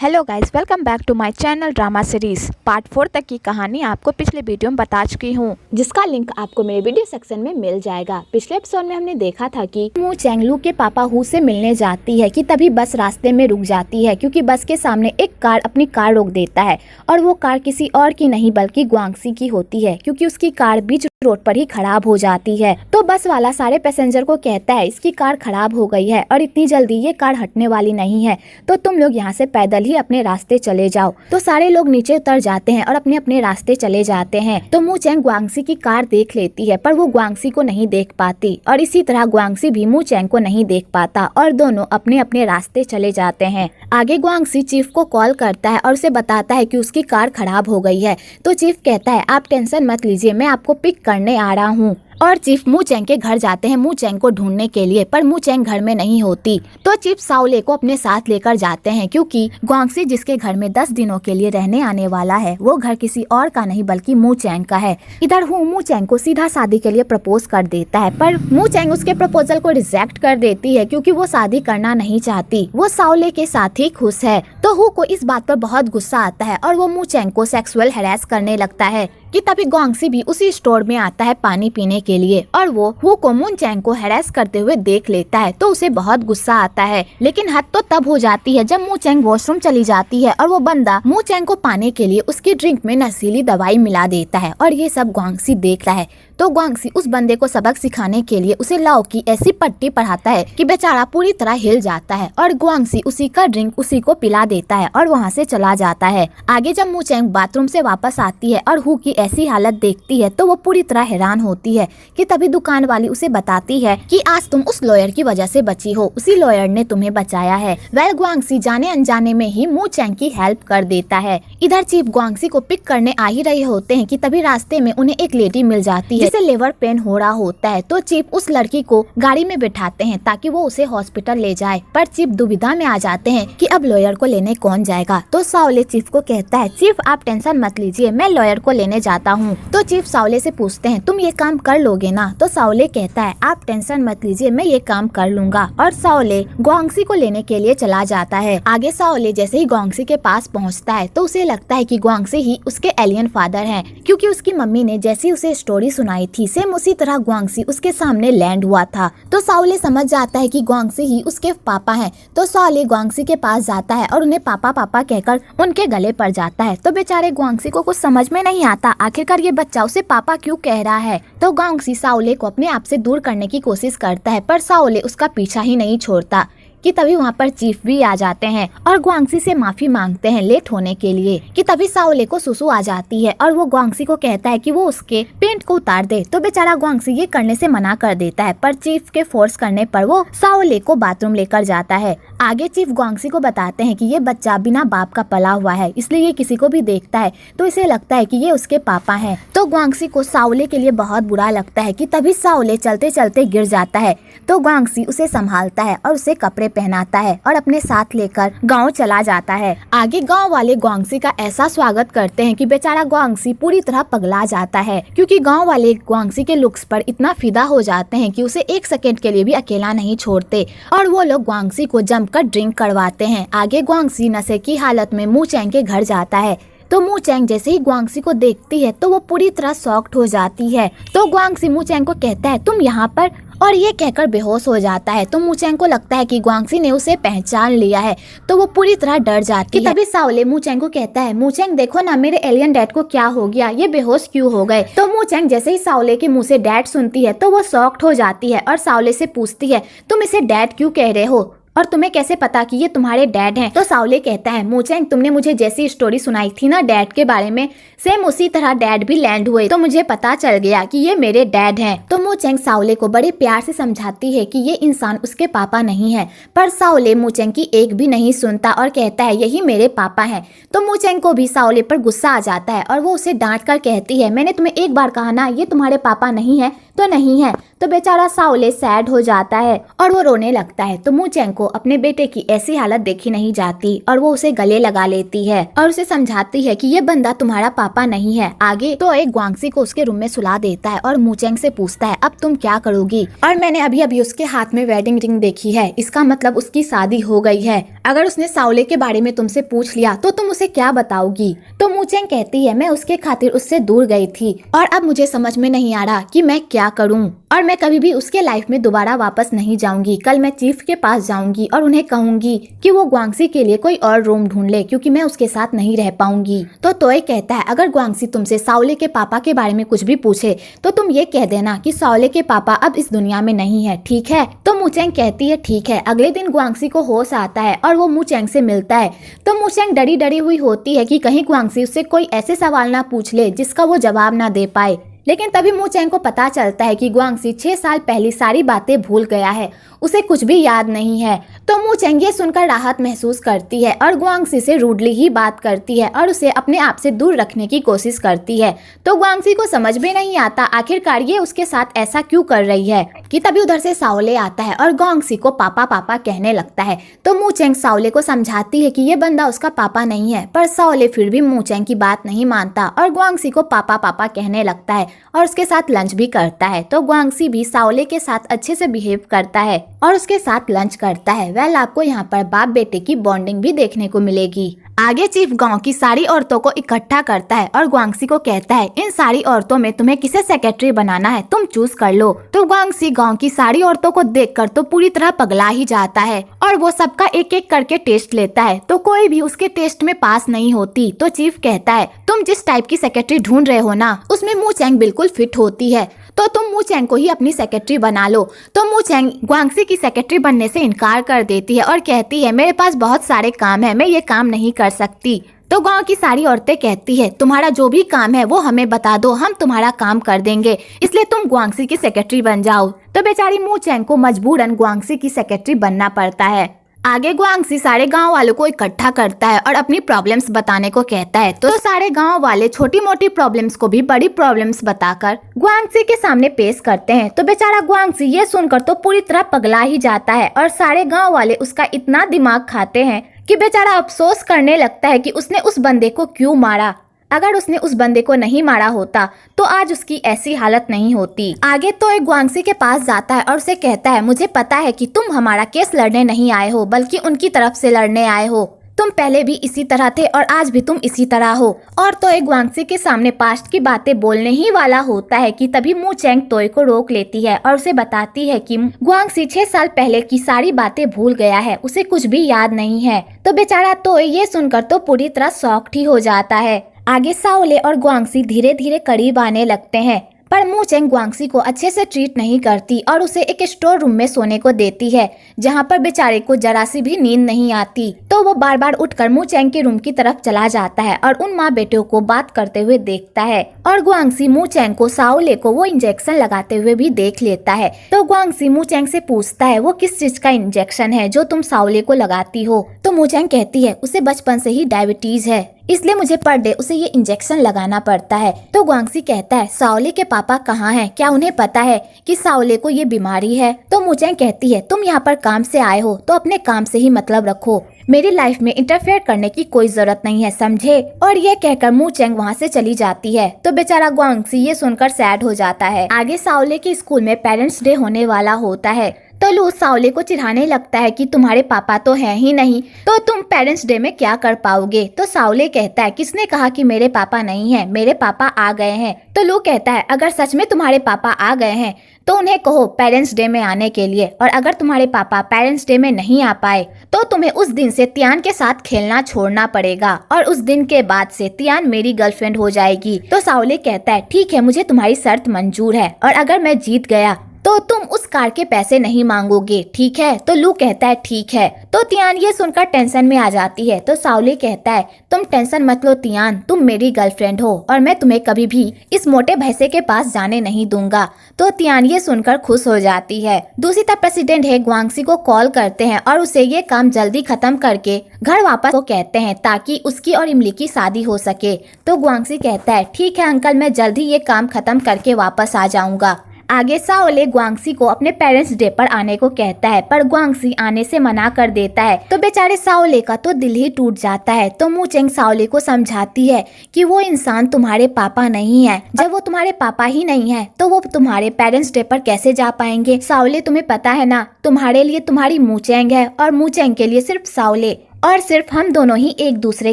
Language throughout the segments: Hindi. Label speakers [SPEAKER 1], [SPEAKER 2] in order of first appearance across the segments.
[SPEAKER 1] Hello guys, welcome back to my channel drama series. Part 4 तक की कहानी आपको पिछले वीडियो में बता चुकी हूँ, जिसका लिंक आपको मेरे वीडियो सेक्शन में मिल जाएगा। पिछले एपिसोड में हमने देखा था कि मू चैंगलू के पापा हु से मिलने जाती है कि तभी बस रास्ते में रुक जाती है, क्योंकि बस के सामने एक कार अपनी कार रोक देता है और वो कार किसी और की नहीं बल्कि ग्वांगसी की होती है, क्योंकि उसकी कार बीच रोड पर ही खराब हो जाती है। तो बस वाला सारे पैसेंजर को कहता है इसकी कार खराब हो गई है और इतनी जल्दी ये कार हटने वाली नहीं है, तो तुम लोग यहाँ से पैदल ही अपने रास्ते चले जाओ। तो सारे लोग नीचे उतर जाते हैं और अपने अपने रास्ते चले जाते हैं। तो मू चैंग ग्वांगसी की कार देख लेती है, पर वो ग्वांगसी को नहीं देख पाती और इसी तरह ग्वांगसी भी मू चैंग को नहीं देख पाता और दोनों अपने अपने रास्ते चले जाते हैं। आगे ग्वांगसी चीफ को कॉल करता है और उसे बताता है कि उसकी कार खराब हो गई है। तो चीफ कहता है आप टेंशन मत लीजिए, मैं आपको पिक करने आ रहा हूँ। और चीफ मू चैंग के घर जाते हैं मू चैंग को ढूंढने के लिए, पर मू चैंग घर में नहीं होती। तो चीफ साओले को अपने साथ लेकर जाते हैं, क्योंकि ग्वांगसी जिसके घर में 10 दिनों के लिए रहने आने वाला है वो घर किसी और का नहीं बल्कि मू चैंग का है। इधर हूँ मू चैंग को सीधा शादी के लिए प्रपोज कर देता है, पर मू चैंग उसके प्रपोजल को रिजेक्ट कर देती है, क्योंकि वो शादी करना नहीं चाहती, वो साओले के साथ ही खुश है। तो हु को इस बात पर बहुत गुस्सा आता है और वो मू चैंग को सेक्सुअल हैरेस करने लगता है कि तभी ग्वांगसी भी उसी स्टोर में आता है पानी पीने के लिए और वो हु को मू चैंग को हैरेस करते हुए देख लेता है। तो उसे बहुत गुस्सा आता है, लेकिन हद तो तब हो जाती है जब मू चैंग वॉशरूम चली जाती है और वो बंदा मू चैंग को पाने के लिए उसकी ड्रिंक में नशीली दवाई मिला देता है और ये सब ग्वांगसी देख रहा है। तो ग्वांगसी उस बंदे को सबक सिखाने के लिए उसे लाओ की ऐसी पट्टी पढ़ाता है कि बेचारा पूरी तरह हिल जाता है और ग्वांगसी उसी का ड्रिंक उसी को पिला देता है और वहाँ से चला जाता है। आगे जब मू चैंग बाथरूम से वापस आती है और हु की ऐसी हालत देखती है तो वो पूरी तरह हैरान होती है कि तभी दुकान वाली उसे बताती है कि आज तुम उस लॉयर की वजह से बची हो, उसी लॉयर ने तुम्हें बचाया है। वेल ग्वांगसी जाने अनजाने में ही मू चैंग की हेल्प कर देता है। इधर चीफ ग्वांगसी को पिक करने आ ही रहे होते हैं कि तभी रास्ते में उन्हें एक लेडी मिल जाती है जिसे लेबर पेन हो रहा होता है। तो चीफ उस लड़की को गाड़ी में बिठाते हैं ताकि वो उसे हॉस्पिटल ले जाए, पर चीफ दुविधा में आ जाते हैं कि अब लॉयर को लेने कौन जाएगा। तो साओले चीफ को कहता है चीफ आप टेंशन मत लीजिए, मैं लॉयर को लेने जाता हूँ। तो चीफ साओले से पूछते हैं तुम ये काम कर लोगे ना? तो साओले कहता है आप टेंशन मत लीजिए, मैं ये काम कर लूंगा। और साओले ग्वांगसी को लेने के लिए चला जाता है। आगे साओले जैसे ही ग्वांगसी के पास पहुँचता है तो उसे लगता है कि ग्वांगसी ही उसके एलियन फादर हैं, क्योंकि उसकी मम्मी ने जैसी उसे स्टोरी सुनाई थी सेम उसी तरह ग्वांगसी उसके सामने लैंड हुआ था। तो साओले समझ जाता है कि ग्वांगसी ही उसके पापा हैं। तो साओले ग्वांगसी के पास जाता है और उन्हें पापा पापा कहकर उनके गले पड़ जाता है। तो बेचारे ग्वांगसी को कुछ समझ में नहीं आता आखिरकार ये बच्चा उसे पापा क्यों कह रहा है। तो ग्वांगसी साओले को अपने आप से दूर करने की कोशिश करता है, पर साओले उसका पीछा ही नहीं छोड़ता कि तभी वहाँ पर चीफ भी आ जाते हैं और ग्वांगसी से माफी मांगते हैं लेट होने के लिए। कि तभी साओले को सुसु आ जाती है और वो ग्वांगसी को कहता है कि वो उसके पेंट को उतार दे। तो बेचारा ग्वांगसी ये करने से मना कर देता है, पर चीफ के फोर्स करने पर वो साओले को बाथरूम लेकर जाता है। आगे चीफ ग्वांगसी को बताते हैं कि ये बच्चा बिना बाप का पला हुआ है, इसलिए ये किसी को भी देखता है तो इसे लगता है कि ये उसके पापा हैं। तो ग्वांगसी को साओले के लिए बहुत बुरा लगता है कि तभी साओले चलते चलते गिर जाता है। तो ग्वांगसी उसे संभालता है और उसे कपड़े पहनाता है और अपने साथ लेकर गांव चला जाता है। आगे गांव वाले ग्वांगसी का ऐसा स्वागत करते हैं कि बेचारा ग्वांगसी पूरी तरह पगला जाता है, क्योंकि गांव वाले ग्वांगसी के लुक्स पर इतना फिदा हो जाते हैं कि उसे एक सेकंड के लिए भी अकेला नहीं छोड़ते और वो लोग ग्वांगसी को जमकर ड्रिंक करवाते हैं। आगे ग्वांगसी नशे की हालत में मू चैंग के घर जाता है। तो मू चैंग जैसे ही ग्वांगसी को देखती है तो वो पूरी तरह शॉक्ड हो जाती है। तो ग्वांगसी मू चैंग को कहता है तुम यहाँ पर, और ये कहकर बेहोश हो जाता है। तो मू चैंग को लगता है कि ग्वांगसी ने उसे पहचान लिया है, तो वो पूरी तरह डर जाती है। तभी साओले मू चैंग को कहता है मू चैंग देखो ना मेरे एलियन डैड को क्या हो गया, ये बेहोश क्यों हो गए। तो मू चैंग जैसे ही साओले के मुंह से डैड सुनती है तो वो शॉक्ड हो जाती है और साओले से पूछती है तुम इसे डैड क्यों कह रहे हो और तुम्हें कैसे पता कि ये तुम्हारे डैड हैं। तो साओले कहता है मू चैंग तुमने मुझे जैसी स्टोरी सुनाई थी ना डैड के बारे में, सेम उसी तरह डैड भी लैंड हुए, तो मुझे पता चल गया कि ये मेरे डैड हैं। तो मू चैंग साओले को बड़े प्यार से समझाती है कि ये इंसान उसके पापा नहीं है, पर साओले मू चैंग की एक भी नहीं सुनता और कहता है यही मेरे पापा हैं। तो मू चैंग को भी साओले पर गुस्सा आ जाता है और वो उसे डांट कर कहती है मैंने तुम्हें एक बार कहा ना ये तुम्हारे पापा नहीं है, तो नहीं है। तो बेचारा साओले सैड हो जाता है और वो रोने लगता है। तो मू चैंग को अपने बेटे की ऐसी हालत देखी नहीं जाती और वो उसे गले लगा लेती है और उसे समझाती है कि ये बंदा तुम्हारा पापा नहीं है। आगे तो एक ग्वांगसी को उसके रूम में सुला देता है और मू चैंग से पूछता है अब तुम क्या करोगी। और मैंने अभी अभी उसके हाथ में वेडिंग रिंग देखी है, इसका मतलब उसकी शादी हो गई है। अगर उसने साओले के बारे में तुमसे पूछ लिया तो तुम उसे क्या बताओगी। तो मू चैंग कहती है मैं उसके खातिर उससे दूर गई थी और अब मुझे समझ में नहीं आ रहा कि मैं क्या करूं और मैं कभी भी उसके लाइफ में दोबारा वापस नहीं जाऊंगी। कल मैं चीफ के पास जाऊंगी और उन्हें कहूंगी कि वो ग्वांगसी के लिए कोई और रूम ढूंढ ले क्योंकि मैं उसके साथ नहीं रह पाऊंगी। तो तोय कहता है अगर ग्वांगसी तुमसे साओले के पापा के बारे में कुछ भी पूछे तो तुम ये कह देना कि साओले के पापा अब इस दुनिया में नहीं है, ठीक है। तो मू चैंग कहती है ठीक है। अगले दिन ग्वांगसी को होश आता है और वो मू चैंग से मिलता है। तो मू चैंग डरी डरी हुई होती है कि कहीं ग्वांगसी उससे कोई ऐसे सवाल ना पूछ ले जिसका वो जवाब ना दे पाए। लेकिन तभी मू चैंग को पता चलता है कि ग्वांगसी 6 साल पहले सारी बातें भूल गया है, उसे कुछ भी याद नहीं है। तो मू चैंग ये सुनकर राहत महसूस करती है और ग्वांगसी से रूडली ही बात करती है और उसे अपने आप से दूर रखने की कोशिश करती है। तो ग्वांगसी को समझ में नहीं आता आखिरकार ये उसके साथ ऐसा क्यों कर रही है कि तभी उधर से साओले आता है और ग्वांगसी को पापा पापा कहने लगता है। तो मू चैंग साओले को समझाती है कि ये बंदा उसका पापा नहीं है, पर साओले फिर भी मू चैंग की बात नहीं मानता और ग्वांगसी को पापा पापा कहने लगता है और उसके साथ लंच भी करता है। तो ग्वांगसी भी साओले के साथ अच्छे से बिहेव करता है और उसके साथ लंच करता है। वेल आपको यहाँ पर बाप बेटे की बॉन्डिंग भी देखने को मिलेगी। आगे चीफ गांव की सारी औरतों को इकट्ठा करता है और ग्वांगसी को कहता है इन सारी औरतों में तुम्हें किसे सेक्रेटरी बनाना है, तुम चूज कर लो। तो ग्वांगसी गांव की सारी औरतों को देखकर तो पूरी तरह पगला ही जाता है और वो सबका एक एक करके टेस्ट लेता है। तो कोई भी उसके टेस्ट में पास नहीं होती। तो चीफ कहता है तुम जिस टाइप की सेक्रेटरी ढूंढ रहे हो ना उसमें मू चैंग बिल्कुल फिट होती है, तो तुम मू चैंग को ही अपनी सेक्रेटरी बना लो। तो मू चैंग ग्वांगसी की सेक्रेटरी बनने से इनकार कर देती है और कहती है मेरे पास बहुत सारे काम है, मैं ये काम नहीं कर सकती। तो गांव की सारी औरतें कहती है तुम्हारा जो भी काम है वो हमें बता दो, हम तुम्हारा काम कर देंगे, इसलिए तुम ग्वांगसी की सेक्रेटरी बन जाओ। तो बेचारी मू चैंग को मजबूरन ग्वांगसी की सेक्रेटरी बनना पड़ता है। आगे ग्वांगसी सारे गांव वालों को इकट्ठा करता है और अपनी प्रॉब्लम्स बताने को कहता है। तो सारे गांव वाले छोटी मोटी प्रॉब्लम्स को भी बड़ी प्रॉब्लम्स बताकर ग्वांगसी के सामने पेश करते हैं। तो बेचारा ग्वांगसी ये सुनकर तो पूरी तरह पगला ही जाता है और सारे गांव वाले उसका इतना दिमाग खाते हैं कि बेचारा अफसोस करने लगता है कि उसने उस बंदे को क्यों मारा। अगर उसने उस बंदे को नहीं मारा होता तो आज उसकी ऐसी हालत नहीं होती। आगे तो एक ग्वांगसी के पास जाता है और उसे कहता है मुझे पता है कि तुम हमारा केस लड़ने नहीं आए हो बल्कि उनकी तरफ से लड़ने आए हो, तुम पहले भी इसी तरह थे और आज भी तुम इसी तरह हो। और तो एक ग्वांगसी के सामने पास्ट की बातें बोलने ही वाला होता है कि तभी मू चैंग तोय को रोक लेती है और उसे बताती है कि ग्वांगसी 6 साल पहले की सारी बातें भूल गया है, उसे कुछ भी याद नहीं है। तो बेचारा तोय ये सुनकर तो पूरी तरह शॉक्ड ही हो जाता है। आगे साओले और ग्वांगसी धीरे धीरे करीब आने लगते हैं, पर मू चैंग ग्वांगसी को अच्छे से ट्रीट नहीं करती और उसे एक स्टोर रूम में सोने को देती है जहां पर बेचारे को जरा सी भी नींद नहीं आती। तो वो बार बार उठकर मू चैंग के रूम की तरफ चला जाता है और उन माँ बेटों को बात करते हुए देखता है और ग्वांगसी मू चैंग को साओले को वो इंजेक्शन लगाते हुए भी देख लेता है। तो ग्वांगसी मू चैंग से पूछता है वो किस चीज का इंजेक्शन है जो तुम साओले को लगाती हो। तो मू चैंग कहती है उसे बचपन से ही डायबिटीज है, इसलिए मुझे पर डे उसे ये इंजेक्शन लगाना पड़ता है। तो ग्वांगसी कहता है साओले के पापा कहाँ हैं, क्या उन्हें पता है कि साओले को ये बीमारी है। तो मू चैंग कहती है तुम यहाँ पर काम से आए हो तो अपने काम से ही मतलब रखो, मेरी लाइफ में इंटरफेयर करने की कोई जरूरत नहीं है, समझे। और ये कहकर मू चैंग वहाँ से चली जाती है। तो बेचारा ग्वांगसी ये सुनकर सैड हो जाता है। आगे साओले के स्कूल में पेरेंट्स डे होने वाला होता है। तो लू साओले को चिढ़ाने लगता है कि तुम्हारे पापा तो हैं ही नहीं, तो तुम पेरेंट्स डे में क्या कर पाओगे। तो साओले कहता है किसने कहा कि मेरे पापा नहीं हैं, मेरे पापा आ गए हैं। तो लू कहता है अगर सच में तुम्हारे पापा आ गए हैं तो उन्हें कहो पेरेंट्स डे में आने के लिए, और अगर तुम्हारे पापा पेरेंट्स डे में नहीं आ पाए तो तुम्हें उस दिन से तियान के साथ खेलना छोड़ना पड़ेगा और उस दिन के बाद से तियान मेरी गर्लफ्रेंड हो जाएगी। तो साओले कहता है ठीक है, मुझे तुम्हारी शर्त मंजूर है और अगर मैं जीत गया तो तुम उस कार के पैसे नहीं मांगोगे, ठीक है। तो लू कहता है ठीक है। तो तियान ये सुनकर टेंशन में आ जाती है। तो साओले कहता है तुम टेंशन मत लो तियान, तुम मेरी गर्लफ्रेंड हो और मैं तुम्हें कभी भी इस मोटे भैंसे के पास जाने नहीं दूंगा। तो तियान ये सुनकर खुश हो जाती है। दूसरी तरफ प्रेसिडेंट है ग्वांगसी को कॉल करते हैं और उसे ये काम जल्दी खत्म करके घर वापस को कहते हैं ताकि उसकी और इमली की शादी हो सके। तो ग्वांगसी कहता है ठीक है अंकल, मैं जल्दी ये काम खत्म करके वापस आ जाऊंगा। आगे साओले ग्वांगसी को अपने पेरेंट्स डे पर आने को कहता है, पर ग्वांगसी आने से मना कर देता है। तो बेचारे साओले का तो दिल ही टूट जाता है। तो मू चेंग साओले को समझाती है कि वो इंसान तुम्हारे पापा नहीं है। जब वो तुम्हारे पापा ही नहीं है तो वो तुम्हारे पेरेंट्स डे पर कैसे जा पाएंगे। साओले, तुम्हें पता है ना, तुम्हारे लिए तुम्हारी मू चेंग है और मू चेंग के लिए सिर्फ साओले, और सिर्फ हम दोनों ही एक दूसरे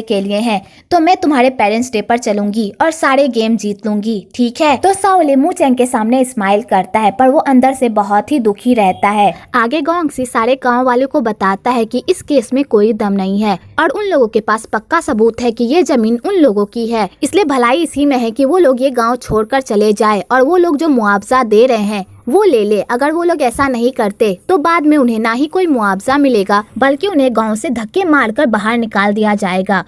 [SPEAKER 1] के लिए हैं। तो मैं तुम्हारे पेरेंट्स डे पर चलूंगी और सारे गेम जीत लूंगी, ठीक है। तो साओले मू चेंग के सामने स्माइल करता है, पर वो अंदर से बहुत ही दुखी रहता है। आगे ग्वांगसी सारे गांव वालों को बताता है कि इस केस में कोई दम नहीं है और उन लोगों के पास पक्का सबूत है कि ये जमीन उन लोगों की है, इसलिए भलाई इसी में है कि वो लोग ये गाँव छोड़कर चले जाए और वो लोग जो मुआवजा दे रहे हैं वो ले ले। अगर वो लोग ऐसा नहीं करते तो बाद में उन्हें ना ही कोई मुआवजा मिलेगा बल्कि उन्हें गांव से धक्के मारकर बाहर निकाल दिया जाएगा।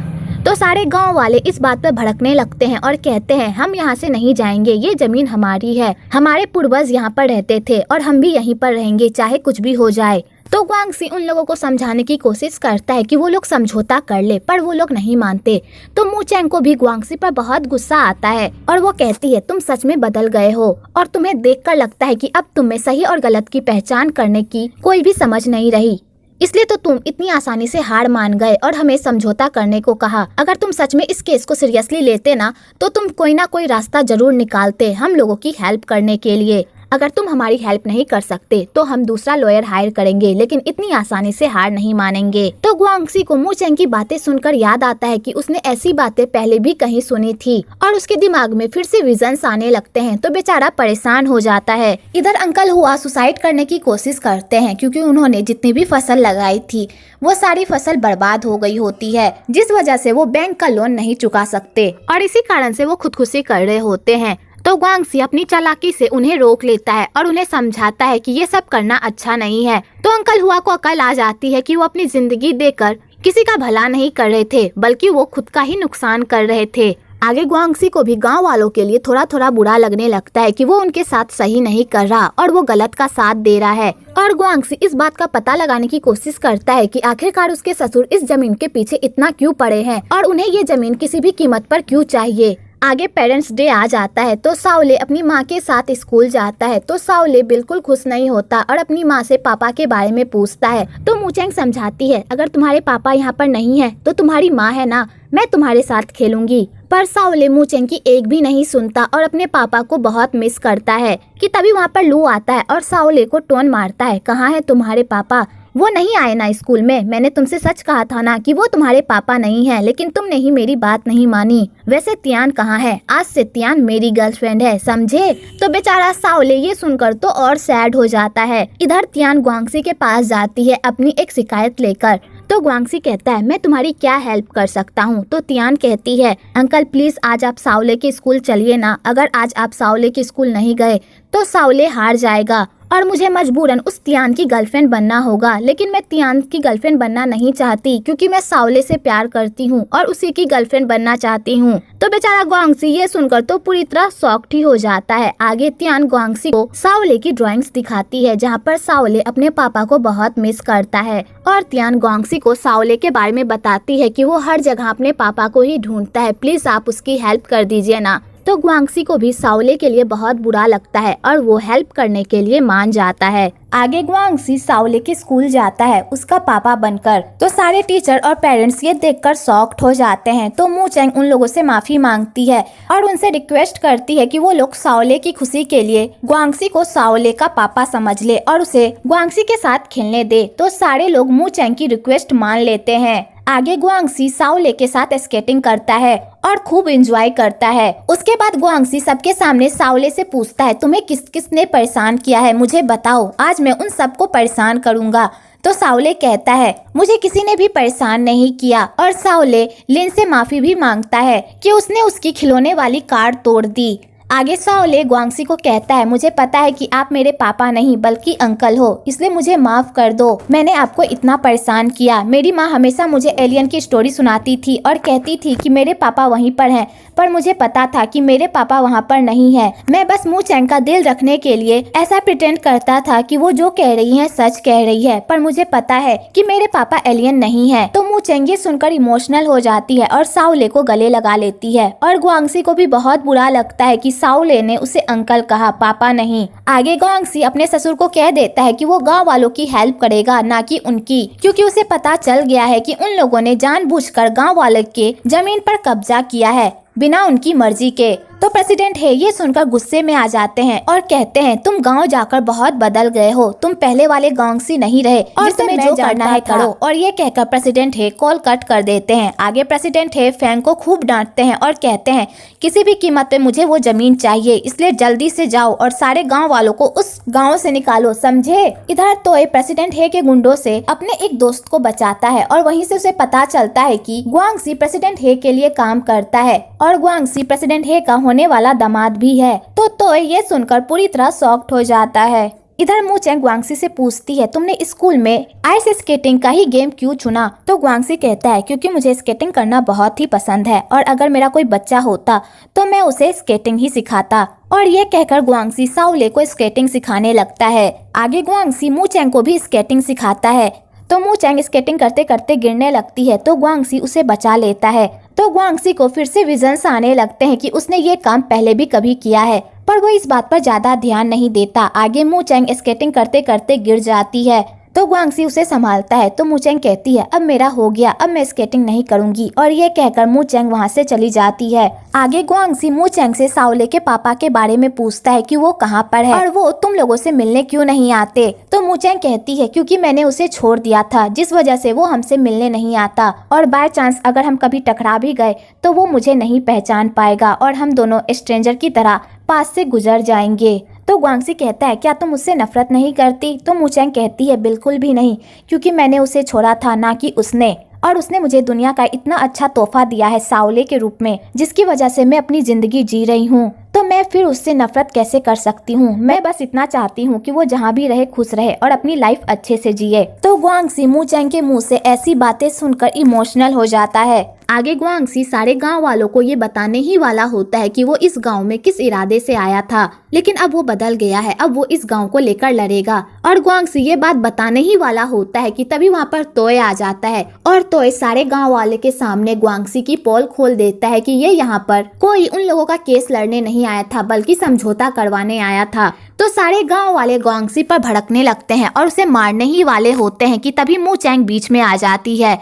[SPEAKER 1] तो सारे गांव वाले इस बात पर भड़कने लगते हैं और कहते हैं हम यहाँ से नहीं जाएंगे, ये जमीन हमारी है, हमारे पूर्वज यहाँ पर रहते थे और हम भी यहीं पर रहेंगे चाहे कुछ भी हो जाए। तो ग्वांगसी उन लोगों को समझाने की कोशिश करता है कि वो लोग समझौता कर ले, पर वो लोग नहीं मानते। तो मू चेंग को भी ग्वांगसी पर बहुत गुस्सा आता है और वो कहती है तुम सच में बदल गए हो और तुम्हें देखकर लगता है कि अब तुम्हें सही और गलत की पहचान करने की कोई भी समझ नहीं रही, इसलिए तो तुम इतनी आसानी से हार मान गए और हमें समझौता करने को कहा। अगर तुम सच में इस केस को सीरियसली लेते ना तो तुम कोई ना कोई रास्ता जरूर निकालते हम लोगों की हेल्प करने के लिए। अगर तुम हमारी हेल्प नहीं कर सकते तो हम दूसरा लॉयर हायर करेंगे, लेकिन इतनी आसानी से हार नहीं मानेंगे। तो ग्वांगसी को मू चेंग की बातें सुनकर याद आता है कि उसने ऐसी बातें पहले भी कहीं सुनी थी और उसके दिमाग में फिर से विजन्स आने लगते हैं। तो बेचारा परेशान हो जाता है। इधर अंकल हुआ सुसाइड करने की कोशिश करते हैं क्योंकि उन्होंने जितनी भी फसल लगाई थी वो सारी फसल बर्बाद हो गई होती है, जिस वजह से वो बैंक का लोन नहीं चुका सकते और इसी कारण से वो खुदकुशी कर रहे होते हैं। तो ग्वांगसी अपनी चालाकी से उन्हें रोक लेता है और उन्हें समझाता है कि ये सब करना अच्छा नहीं है। तो अंकल हुआ को अकल आ जाती है कि वो अपनी जिंदगी देकर किसी का भला नहीं कर रहे थे बल्कि वो खुद का ही नुकसान कर रहे थे। आगे ग्वांगसी को भी गांव वालों के लिए थोड़ा थोड़ा बुरा लगने लगता है कि वो उनके साथ सही नहीं कर रहा और वो गलत का साथ दे रहा है। और ग्वांगसी इस बात का पता लगाने की कोशिश करता है कि आखिरकार उसके ससुर इस जमीन के पीछे इतना क्यों पड़े हैं और उन्हें ये जमीन किसी भी कीमत पर क्यों चाहिए। आगे पेरेंट्स डे आ जाता है तो साओले अपनी माँ के साथ स्कूल जाता है। तो साओले बिल्कुल खुश नहीं होता और अपनी माँ से पापा के बारे में पूछता है। तो मू चेंग समझाती है अगर तुम्हारे पापा यहाँ पर नहीं है तो तुम्हारी माँ है ना, मैं तुम्हारे साथ खेलूंगी। पर साओले मू चेंग की एक भी नहीं सुनता और अपने पापा को बहुत मिस करता है कि तभी वहाँ पर लू आता है और साओले को टोन मारता है, कहाँ है तुम्हारे पापा, वो नहीं आए ना स्कूल में, मैंने तुमसे सच कहा था ना कि वो तुम्हारे पापा नहीं है, लेकिन तुमने ही मेरी बात नहीं मानी। वैसे तियान कहाँ है, आज से तियान मेरी गर्लफ्रेंड है, समझे। तो बेचारा साओले ये सुनकर तो और सैड हो जाता है। इधर तियान ग्वांगसी के पास जाती है अपनी एक शिकायत लेकर। तो ग्वांगसी कहता है मैं तुम्हारी क्या हेल्प कर सकता हूँ। तो तियान कहती है अंकल प्लीज आज आप साओले के स्कूल चलिए ना, अगर आज आप साओले के स्कूल नहीं गए तो साओले हार जाएगा और मुझे मजबूरन उस तियान की गर्लफ्रेंड बनना होगा। लेकिन मैं तियान की गर्लफ्रेंड बनना नहीं चाहती क्योंकि मैं साओले से प्यार करती हूँ और उसी की गर्लफ्रेंड बनना चाहती हूँ। तो बेचारा ग्वांगसी ये सुनकर तो पूरी तरह शॉक्ड ही हो जाता है। आगे तियान ग्वांगसी को साओले की ड्राइंग्स दिखाती है जहाँ पर साओले अपने पापा को बहुत मिस करता है और तियान ग्वांगसी को साओले के बारे में बताती है कि वो हर जगह अपने पापा को ही ढूंढता है, प्लीज आप उसकी हेल्प कर दीजिए ना। तो ग्वांगसी को भी साओले के लिए बहुत बुरा लगता है और वो हेल्प करने के लिए मान जाता है। आगे ग्वांगसी साओले के स्कूल जाता है उसका पापा बनकर। तो सारे टीचर और पेरेंट्स ये देखकर शॉक्ड हो जाते हैं। तो मू चेंग उन लोगों से माफी मांगती है और उनसे रिक्वेस्ट करती है कि वो लोग साओले की खुशी के लिए ग्वांगसी को साओले का पापा समझ ले और उसे ग्वांगसी के साथ खेलने दे। तो सारे लोग मू चेंग की रिक्वेस्ट मान लेते हैं। आगे ग्वांगसी साओले के साथ स्केटिंग करता है और खूब एंजॉय करता है। उसके बाद ग्वांगसी सबके सामने साओले से पूछता है तुम्हें किस किस ने परेशान किया है, मुझे बताओ, आज मैं उन सबको परेशान करूंगा। तो साओले कहता है मुझे किसी ने भी परेशान नहीं किया और साओले लिन से माफी भी मांगता है कि उसने उसकी खिलौने वाली कार तोड़ दी। आगे साओले ग्वांगसी को कहता है मुझे पता है कि आप मेरे पापा नहीं बल्कि अंकल हो, इसलिए मुझे माफ कर दो, मैंने आपको इतना परेशान किया। मेरी माँ हमेशा मुझे एलियन की स्टोरी सुनाती थी और कहती थी कि मेरे पापा वहीं पर हैं, पर मुझे पता था कि मेरे पापा वहाँ पर नहीं है। मैं बस मू चेंग का दिल रखने के लिए ऐसा प्रिटेंड करता था कि वो जो कह रही है सच कह रही है, पर मुझे पता है कि मेरे पापा एलियन नहीं है। तो मू चेंग ये सुनकर इमोशनल हो जाती है और साओले को गले लगा लेती है और ग्वांगसी को भी बहुत बुरा लगता है कि साओले ने उसे अंकल कहा, पापा नहीं। आगे ग्वांगसी अपने ससुर को कह देता है कि वो गांव वालों की हेल्प करेगा, ना कि उनकी, क्योंकि उसे पता चल गया है कि उन लोगों ने जानबूझकर गांव वाले के जमीन पर कब्जा किया है बिना उनकी मर्जी के। तो प्रेसिडेंट है ये सुनकर गुस्से में आ जाते हैं और कहते हैं, तुम गांव जाकर बहुत बदल गए हो, तुम पहले वाले ग्वांगसी नहीं रहे और तुम्हें जो करना है करो। और ये कहकर प्रेसिडेंट है कॉल कट कर देते हैं। आगे प्रेसिडेंट है फैंग को खूब डांटते हैं और कहते हैं, किसी भी कीमत पे मुझे वो जमीन चाहिए, इसलिए जल्दी से जाओ और सारे गाँव वालों को उस गाँव से निकालो, समझे। इधर तो प्रेसिडेंट है के गुंडों से अपने एक दोस्त को बचाता है और वहीं से उसे पता चलता है कि ग्वांगसी प्रेसिडेंट है के लिए काम करता है और ग्वांगसी प्रेसिडेंट है का होने वाला दामाद भी है। तो ये सुनकर पूरी तरह शॉक्ड हो जाता है। इधर मू चैंग ग्वांगसी से पूछती है, तुमने स्कूल में आइस स्केटिंग का ही गेम क्यों चुना? तो ग्वांगसी कहता है, क्योंकि मुझे स्केटिंग करना बहुत ही पसंद है और अगर मेरा कोई बच्चा होता तो मैं उसे स्केटिंग ही सिखाता। और ये कहकर ग्वांगसी साओले को स्केटिंग सिखाने लगता है। आगे ग्वांगसी मू चैंग को भी स्केटिंग सिखाता है। तो मू चैंग स्केटिंग करते करते गिरने लगती है तो ग्वांगसी उसे बचा लेता है। तो ग्वांगसी को फिर से विजन्स आने लगते हैं कि उसने ये काम पहले भी कभी किया है, पर वो इस बात पर ज्यादा ध्यान नहीं देता। आगे मू चैंग स्केटिंग करते करते गिर जाती है तो ग्वांगसी उसे संभालता है। तो मू चैंग कहती है, अब मेरा हो गया, अब मैं स्केटिंग नहीं करूंगी। और ये कहकर मू चैंग वहाँ से चली जाती है। आगे ग्वांगसी मू चैंग से साओले के पापा के बारे में पूछता है कि वो कहाँ पर है और वो तुम लोगों से मिलने क्यों नहीं आते। तो मू चैंग कहती है, क्योंकि मैंने उसे छोड़ दिया था, जिस वजह से वो हमसे मिलने नहीं आता और बाय चांस अगर हम कभी टकरा भी गए तो वो मुझे नहीं पहचान पाएगा और हम दोनों स्ट्रेंजर की तरह पास से गुजर जाएंगे। तो ग्वांगसी कहता है, क्या तुम मुझसे नफरत नहीं करती? तो मू चैंग कहती है, बिल्कुल भी नहीं, क्योंकि मैंने उसे छोड़ा था, ना कि उसने, और उसने मुझे दुनिया का इतना अच्छा तोहफा दिया है साओले के रूप में, जिसकी वजह से मैं अपनी जिंदगी जी रही हूँ। तो मैं फिर उससे नफरत कैसे कर सकती हूँ? मैं बस इतना चाहती हूँ कि वो जहाँ भी रहे खुश रहे और अपनी लाइफ अच्छे से जिए। तो ग्वांगसी मू चैंग के मुंह से ऐसी बातें सुनकर इमोशनल हो जाता है। आगे ग्वांगसी सारे गांव वालों को ये बताने ही वाला होता है कि वो इस गांव में किस इरादे से आया था, लेकिन अब वो बदल गया है, अब वो इस गांव को लेकर लड़ेगा। और ग्वांगसी ये बात बताने ही वाला होता है कि तभी वहाँ पर तोय आ जाता है और तोय सारे गांव वाले के सामने ग्वांगसी की पोल खोल देता है कि ये यहाँ पर कोई उन लोगों का केस लड़ने नहीं आया था, बल्कि समझौता करवाने आया था। तो सारे गांव वाले ग्वांगसी पर भड़कने लगते हैं और उसे मारने ही वाले होते हैं कि तभी मू चैंग बीच में आ जाती है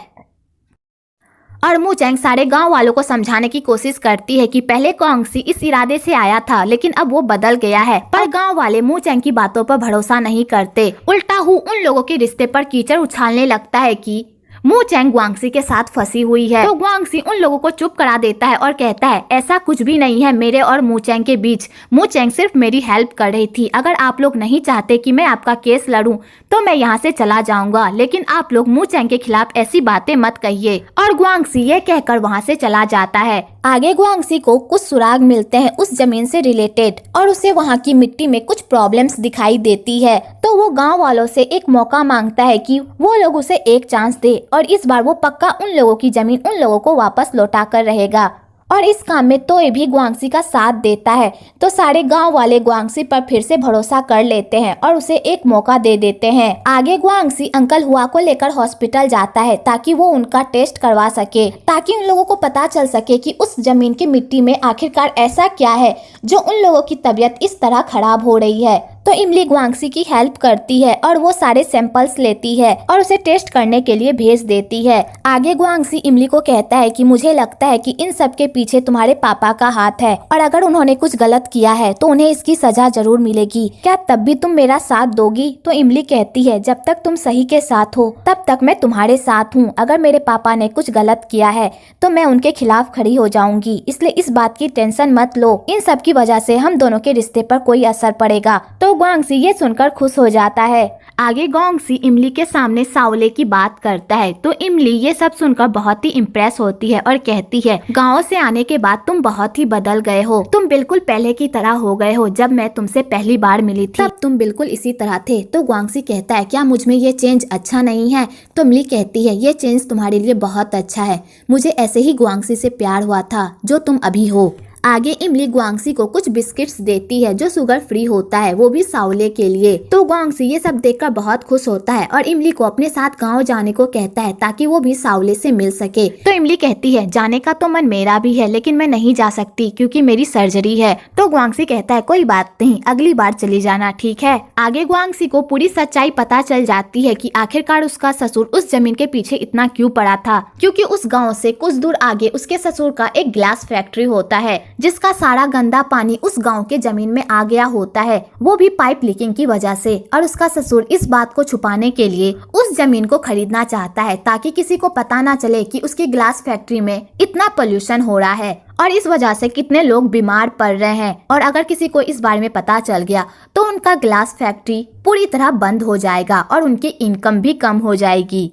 [SPEAKER 1] और मू चैंग सारे गांव वालों को समझाने की कोशिश करती है कि पहले ग्वांगसी इस इरादे से आया था, लेकिन अब वो बदल गया है। पर गांव वाले मू चैंग की बातों पर भरोसा नहीं करते, उल्टा उन लोगों के रिश्ते पर कीचड़ उछालने लगता है कि मू चैंग ग्वांगसी के साथ फंसी हुई है। तो ग्वांगसी उन लोगों को चुप करा देता है और कहता है, ऐसा कुछ भी नहीं है मेरे और मू चैंग के बीच। मू चैंग सिर्फ मेरी हेल्प कर रही थी। अगर आप लोग नहीं चाहते कि मैं आपका केस लड़ूं तो मैं यहाँ से चला जाऊंगा, लेकिन आप लोग मू चैंग के खिलाफ ऐसी बातें मत कहिए। और ग्वांगसी ये कहकर वहाँ से चला जाता है। आगे ग्वांगसी को कुछ सुराग मिलते हैं उस जमीन से रिलेटेड और उसे वहाँ की मिट्टी में कुछ प्रॉब्लम्स दिखाई देती है। तो वो गांव वालों से एक मौका मांगता है कि वो लोग उसे एक चांस दे और इस बार वो पक्का उन लोगों की जमीन उन लोगों को वापस लौटा कर रहेगा। और इस काम में तोय भी ग्वांगसी का साथ देता है। तो सारे गांव वाले ग्वांगसी पर फिर से भरोसा कर लेते हैं और उसे एक मौका दे देते हैं। आगे ग्वांगसी अंकल हुआ को लेकर हॉस्पिटल जाता है ताकि वो उनका टेस्ट करवा सके, ताकि उन लोगों को पता चल सके कि उस जमीन की मिट्टी में आखिरकार ऐसा क्या है जो उन लोगों की तबीयत इस तरह खराब हो रही है। तो इमली ग्वांगसी की हेल्प करती है और वो सारे सैंपल्स लेती है और उसे टेस्ट करने के लिए भेज देती है। आगे ग्वांगसी इमली को कहता है कि मुझे लगता है कि इन सब के पीछे तुम्हारे पापा का हाथ है और अगर उन्होंने कुछ गलत किया है तो उन्हें इसकी सजा जरूर मिलेगी। क्या तब भी तुम मेरा साथ दोगी? तो इमली कहती है, जब तक तुम सही के साथ हो तब तक मैं तुम्हारे साथ हूँ। अगर मेरे पापा ने कुछ गलत किया है तो मैं उनके खिलाफ खड़ी हो जाऊंगी, इसलिए इस बात की टेंशन मत लो। इन सब की वजह से हम दोनों के रिश्ते पर कोई असर पड़ेगा। तो ग्वांगसी ये सुनकर खुश हो जाता है। आगे ग्वांगसी इमली के सामने साओले की बात करता है तो इमली ये सब सुनकर बहुत ही इम्प्रेस होती है और कहती है, गाँव से आने के बाद तुम बहुत ही बदल गए हो, तुम बिल्कुल पहले की तरह हो गए हो। जब मैं तुमसे पहली बार मिली थी तब तुम बिल्कुल इसी तरह थे। तो ग्वांगसी कहता है, क्या मुझ में ये चेंज अच्छा नहीं है? तो इमली कहती है, ये चेंज तुम्हारे लिए बहुत अच्छा है। मुझे ऐसे ही ग्वांगसी से प्यार हुआ था जो तुम अभी हो। आगे इमली ग्वांगसी को कुछ बिस्किट्स देती है जो शुगर फ्री होता है, वो भी सावले के लिए। तो ग्वांगसी ये सब देखकर बहुत खुश होता है और इमली को अपने साथ गांव जाने को कहता है ताकि वो भी सावले से मिल सके। तो इमली कहती है जाने का तो मन मेरा भी है लेकिन मैं नहीं जा सकती क्योंकि मेरी सर्जरी है। तो ग्वांगसी कहता है कोई बात नहीं, अगली बार चली जाना, ठीक है। आगे ग्वांगसी को पूरी सच्चाई पता चल जाती है कि आखिरकार उसका ससुर उस जमीन के पीछे इतना क्यों पड़ा था, क्योंकि उस गाँव से कुछ दूर आगे उसके ससुर का एक ग्लास फैक्ट्री होता है जिसका सारा गंदा पानी उस गांव के जमीन में आ गया होता है, वो भी पाइप लीकिंग की वजह से। और उसका ससुर इस बात को छुपाने के लिए उस जमीन को खरीदना चाहता है ताकि किसी को पता ना चले कि उसकी ग्लास फैक्ट्री में इतना पोल्यूशन हो रहा है और इस वजह से कितने लोग बीमार पड़ रहे हैं। और अगर किसी को इस बारे में पता चल गया तो उनका ग्लास फैक्ट्री पूरी तरह बंद हो जाएगा और उनकी इनकम भी कम हो जाएगी।